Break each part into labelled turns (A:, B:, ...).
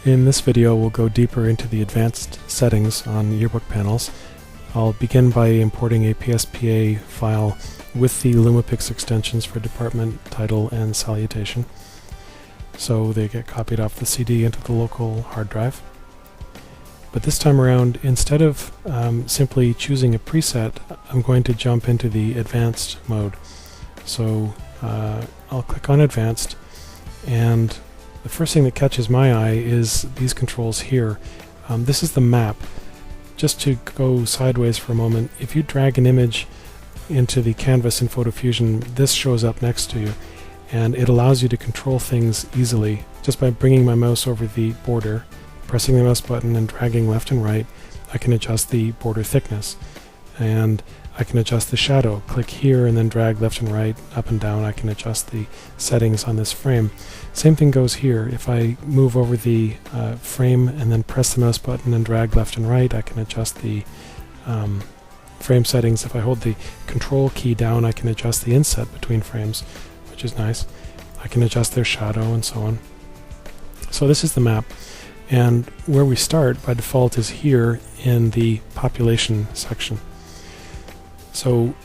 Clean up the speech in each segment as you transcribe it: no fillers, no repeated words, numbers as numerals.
A: In this video, we'll go deeper into the advanced settings on yearbook panels. I'll begin by importing a PSPA file with the Lumapix extensions for department, title, and salutation. So they get copied off the CD into the local hard drive. But this time around, instead of simply choosing a preset, I'm going to jump into the advanced mode. So I'll click on advanced, and the first thing that catches my eye is these controls here. This is the map. Just to go sideways for a moment, if you drag an image into the canvas in PhotoFusion, this shows up next to you, and it allows you to control things easily just by bringing my mouse over the border, pressing the mouse button and dragging left and right. I can adjust the border thickness, and I can adjust the shadow. Click here and then drag left and right, up and down. I can adjust the settings on this frame. Same thing goes here. If I move over the frame and then press the mouse button and drag left and right, I can adjust the frame settings. If I hold the control key down, I can adjust the inset between frames, which is nice. I can adjust their shadow and so on. So this is the map, and where we start by default is here in the population section. So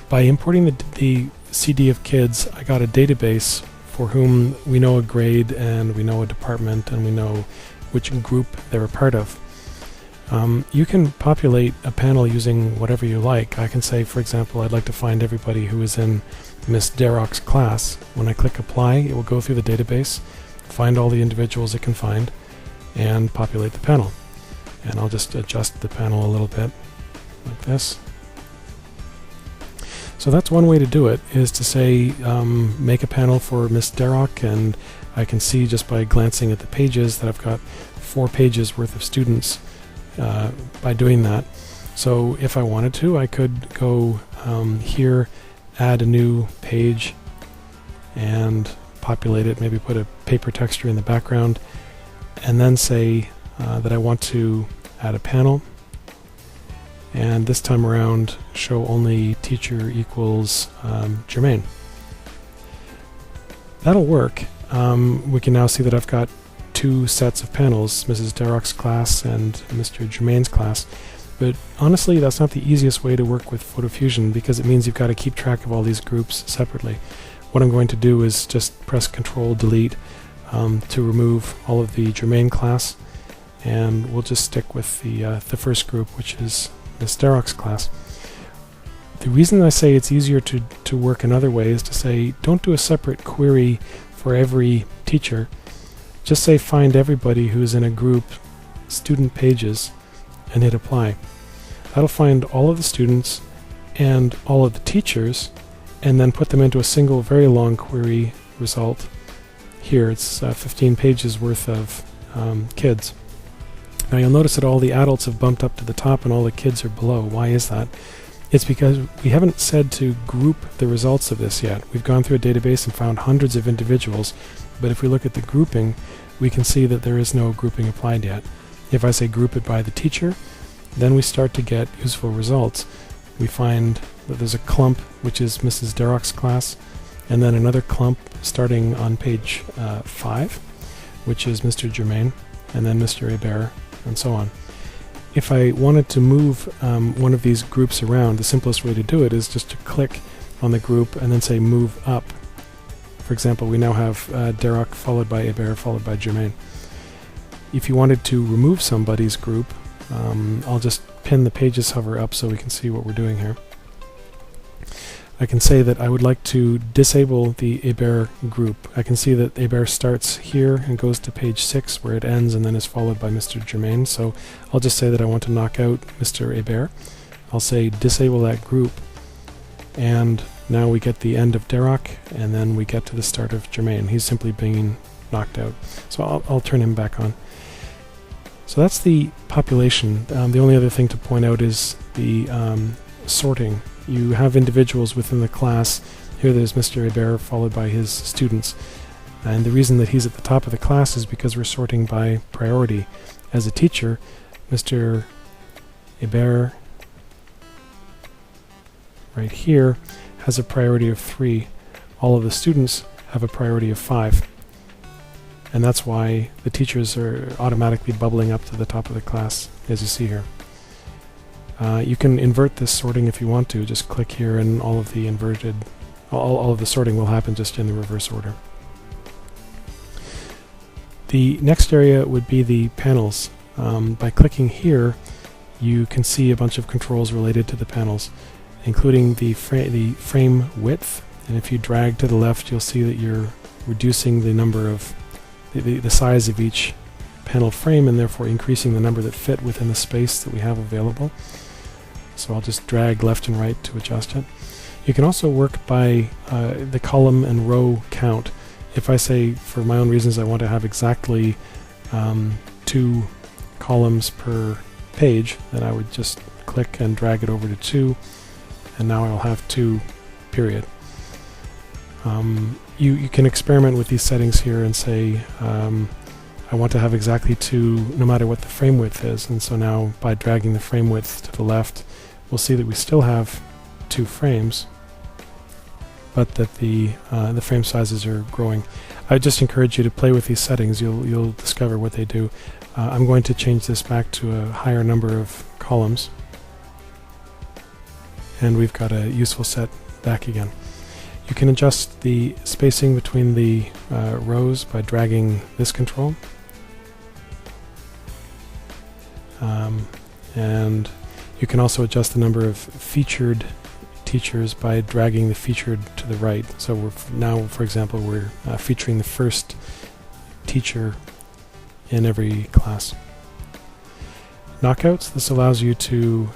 A: by importing the CD of kids, I got a database for whom we know a grade and we know a department and we know which group they're a part of. You can populate a panel using whatever you like. I can say, for example, I'd like to find everybody who is in Miss Darroch's class. When I click apply, it will go through the database, find all the individuals it can find, and populate the panel. And I'll just adjust the panel a little bit like this. So that's one way to do it, is to say make a panel for Miss Darroch, and I can see just by glancing at the pages that I've got 4 pages worth of students by doing that. So if I wanted to, I could go here, add a new page and populate it, maybe put a paper texture in the background, and then say that I want to add a panel. And this time around, show only teacher equals Germain. That'll work. We can now see that I've got 2 sets of panels, Mrs. Darroch's class and Mr. Germain's class. But honestly, that's not the easiest way to work with PhotoFusion, because it means you've got to keep track of all these groups separately. What I'm going to do is just press Control-Delete to remove all of the Germain class, and we'll just stick with the first group, which is Miss Darroch's class. The reason I say it's easier to work another way is to say, don't do a separate query for every teacher. Just say find everybody who's in a group, student pages, and hit apply. That'll find all of the students and all of the teachers, and then put them into a single very long query result. Here it's 15 pages worth of kids. Now you'll notice that all the adults have bumped up to the top and all the kids are below. Why is that? It's because we haven't said to group the results of this yet. We've gone through a database and found hundreds of individuals, but if we look at the grouping, we can see that there is no grouping applied yet. If I say group it by the teacher, then we start to get useful results. We find that there's a clump, which is Mrs. Darroch's class, and then another clump starting on page 5, which is Mr. Germain, and then Mr. Hebert, and so on. If I wanted to move one of these groups around, the simplest way to do it is just to click on the group and then say move up. For example, we now have Darroch followed by Hebert followed by Germain. If you wanted to remove somebody's group, I'll just pin the pages hover up so we can see what we're doing here. I can say that I would like to disable the Hebert group. I can see that Hebert starts here and goes to page 6 where it ends and then is followed by Mr. Germain. So I'll just say that I want to knock out Mr. Hebert. I'll say disable that group, and now we get the end of Darroch, and then we get to the start of Germain. He's simply being knocked out. So I'll turn him back on. So that's the population. The only other thing to point out is the sorting. You have individuals within the class. Here there's Mr. Hebert followed by his students. And the reason that he's at the top of the class is because we're sorting by priority. As a teacher, Mr. Hebert right here has a priority of 3. All of the students have a priority of 5. and that's why the teachers are automatically bubbling up to the top of the class, as you see here. You can invert this sorting if you want to. Just click here and all of the all of the sorting will happen just in the reverse order. The next area would be the panels. By clicking here, you can see a bunch of controls related to the panels, including the frame width, and if you drag to the left, you'll see that you're reducing the number of the size of each panel frame, and therefore increasing the number that fit within the space that we have available. So I'll just drag left and right to adjust it. You can also work by the column and row count. If I say, for my own reasons, I want to have exactly 2 columns per page, then I would just click and drag it over to 2, and now I'll have 2, period. You can experiment with these settings here and say, I want to have exactly 2 no matter what the frame width is, and so now by dragging the frame width to the left, we'll see that we still have 2 frames, but that the frame sizes are growing. I would just encourage you to play with these settings. You'll discover what they do. I'm going to change this back to a higher number of columns, and we've got a useful set back again. You can adjust the spacing between the rows by dragging this control, and you can also adjust the number of featured teachers by dragging the featured to the right. So now, for example, we're featuring the first teacher in every class. Knockouts, this allows you to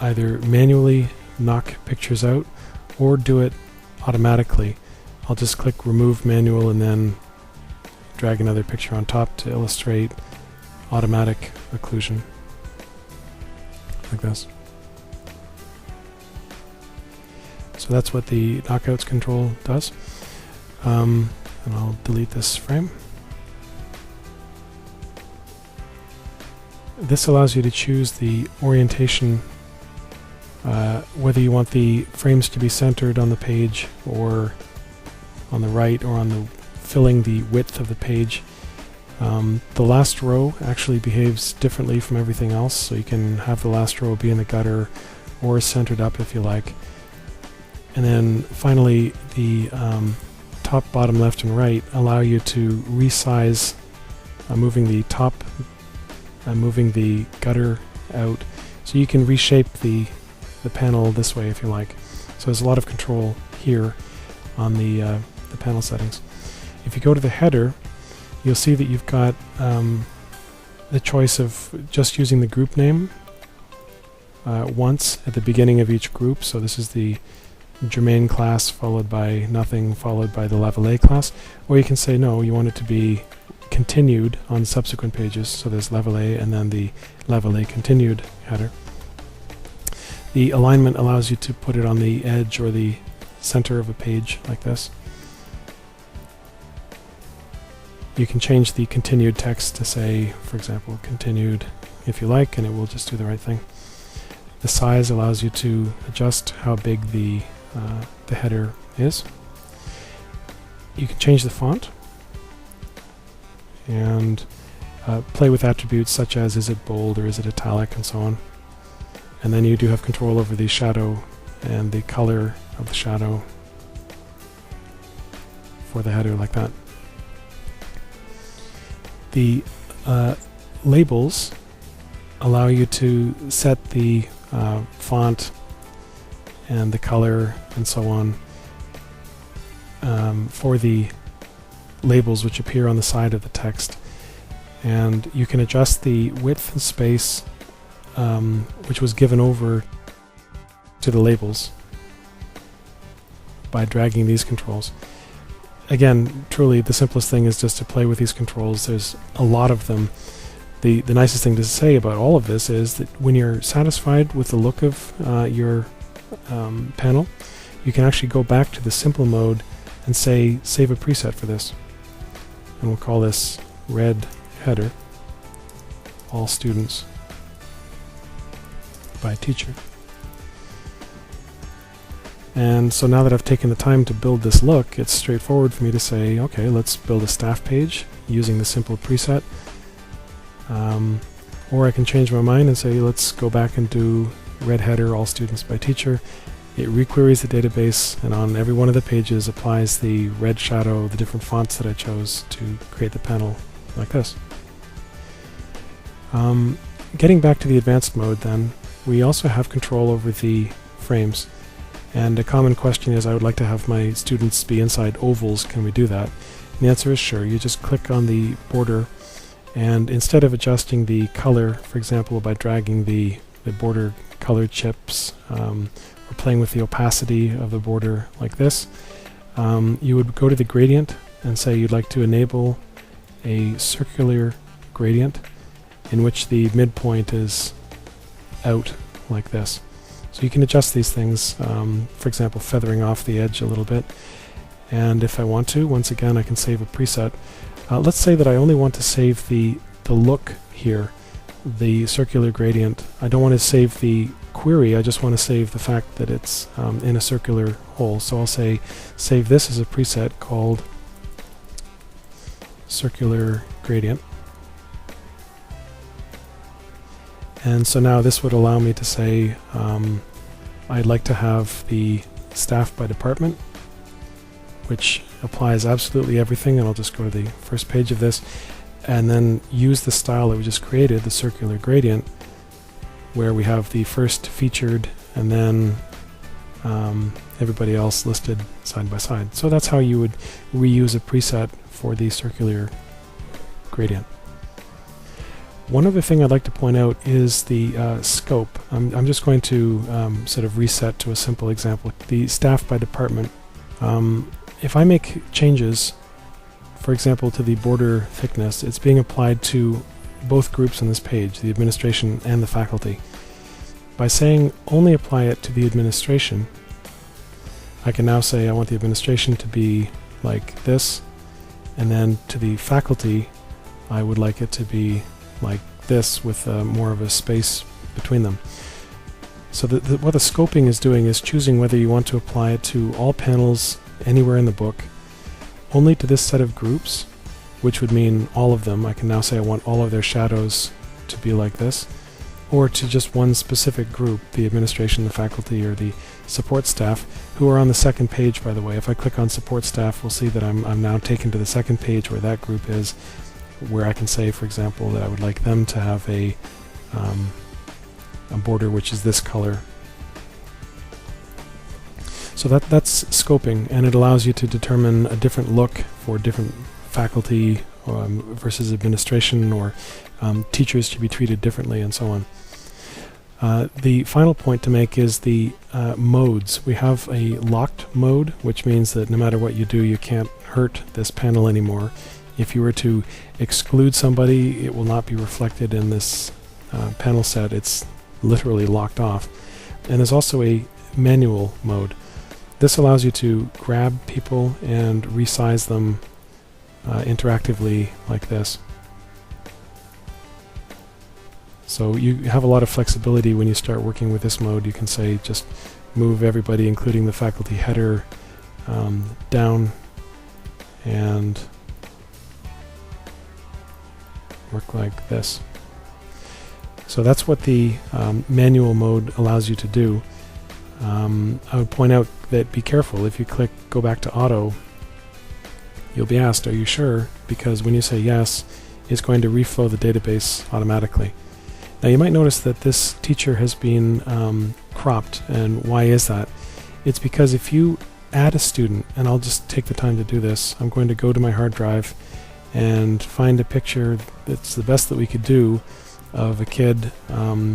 A: either manually knock pictures out or do it automatically. I'll just click remove manual and then drag another picture on top to illustrate automatic occlusion, like this. So that's what the knockouts control does. And I'll delete this frame. This allows you to choose the orientation, whether you want the frames to be centered on the page or on the right, or on the filling the width of the page. The last row actually behaves differently from everything else, so you can have the last row be in the gutter or centered up if you like. And then finally, the top, bottom, left, and right allow you to resize, moving the top, moving the gutter out, so you can reshape the panel this way if you like. So there's a lot of control here on the panel settings. If you go to the header, you'll see that you've got the choice of just using the group name once at the beginning of each group. So this is the Germain class followed by nothing followed by the Lavallee class, or you can say no, you want it to be continued on subsequent pages. So there's Lavallee and then the Lavallee continued header. The alignment allows you to put it on the edge or the center of a page like this. You can change the continued text to say, for example, continued if you like, and it will just do the right thing. The size allows you to adjust how big the header is. You can change the font and play with attributes such as is it bold or is it italic and so on. And then you do have control over the shadow and the color of the shadow for the header like that. The labels allow you to set the font and the color and so on for the labels which appear on the side of the text. And you can adjust the width and space which was given over to the labels by dragging these controls. Again, truly the simplest thing is just to play with these controls. There's a lot of them. The nicest thing to say about all of this is that when you're satisfied with the look of your panel, you can actually go back to the simple mode and say save a preset for this. And we'll call this red header, all students by teacher. And so now that I've taken the time to build this look, it's straightforward for me to say, okay, let's build a staff page using the simple preset. Or I can change my mind and say, let's go back and do red header, all students by teacher. It requeries the database, and on every one of the pages applies the red shadow, the different fonts that I chose to create the panel like this. Getting back to the advanced mode then, we also have control over the frames. And a common question is, I would like to have my students be inside ovals. Can we do that? And the answer is sure. You just click on the border, and instead of adjusting the color, for example, by dragging the border color chips, or playing with the opacity of the border like this, you would go to the gradient and say you'd like to enable a circular gradient in which the midpoint is out like this. So you can adjust these things, for example, feathering off the edge a little bit. And if I want to, once again, I can save a preset. Let's say that I only want to save the look here, the circular gradient. I don't want to save the query, I just want to save the fact that it's in a circular hole. So I'll say save this as a preset called circular gradient. And so now this would allow me to say I'd like to have the staff by department, which applies absolutely everything, and I'll just go to the first page of this, and then use the style that we just created, the circular gradient, where we have the first featured and then everybody else listed side by side. So that's how you would reuse a preset for the circular gradient. One other thing I'd like to point out is the scope. I'm just going to sort of reset to a simple example. The staff by department. If I make changes, for example, to the border thickness, it's being applied to both groups on this page, the administration and the faculty. By saying only apply it to the administration, I can now say I want the administration to be like this, and then to the faculty, I would like it to be like this with more of a space between them. So what the scoping is doing is choosing whether you want to apply it to all panels anywhere in the book, only to this set of groups, which would mean all of them. I can now say I want all of their shadows to be like this, or to just one specific group, the administration, the faculty, or the support staff, who are on the second page, by the way. If I click on support staff, we'll see that I'm now taken to the second page where that group is, where I can say, for example, that I would like them to have a border which is this color. So that's scoping, and it allows you to determine a different look for different faculty versus administration, or teachers to be treated differently, and so on. The final point to make is the modes. We have a locked mode, which means that no matter what you do, you can't hurt this panel anymore. If you were to exclude somebody, it will not be reflected in this panel set. It's literally locked off. And there's also a manual mode. This allows you to grab people and resize them interactively like this. So you have a lot of flexibility when you start working with this mode. You can say just move everybody, including the faculty header, down, and work like this. So that's what the manual mode allows you to do. I would point out that be careful. If you click go back to auto, you'll be asked, are you sure? Because when you say yes, it's going to reflow the database automatically. Now you might notice that this teacher has been cropped, and why is that? It's because if you add a student, and I'll just take the time to do this, I'm going to go to my hard drive and find a picture that's the best that we could do of a kid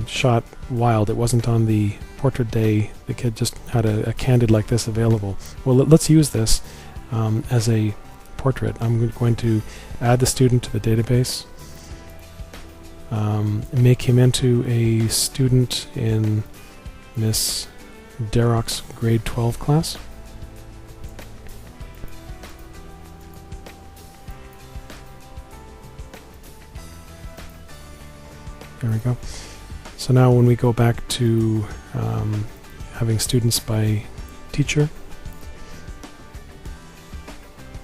A: shot wild. It wasn't on the portrait day. The kid just had a candid like this available. Well, let's use this as a portrait. I'm going to add the student to the database, make him into a student in Miss Darroch's grade 12 class. There we go. So now when we go back to having students by teacher.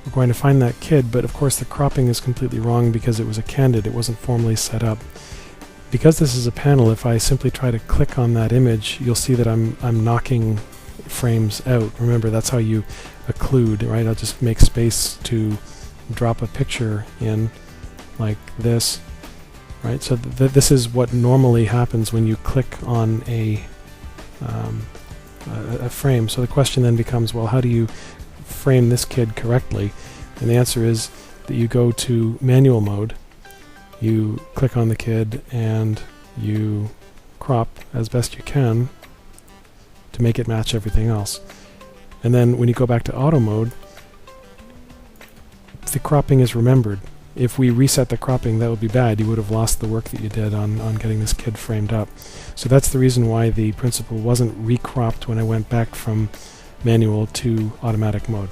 A: We're going to find that kid, but of course the cropping is completely wrong because it was a candid, it wasn't formally set up. Because this is a panel, if I simply try to click on that image, you'll see that I'm knocking frames out. Remember, that's how you occlude, right? I'll just make space to drop a picture in like this, right? So this is what normally happens when you click on a frame. So the question then becomes, well, how do you frame this kid correctly? And the answer is that you go to manual mode, you click on the kid, and you crop as best you can to make it match everything else. And then when you go back to auto mode, the cropping is remembered. If we reset the cropping, that would be bad. You would have lost the work that you did on getting this kid framed up. So that's the reason why the principle wasn't recropped when I went back from manual to automatic mode.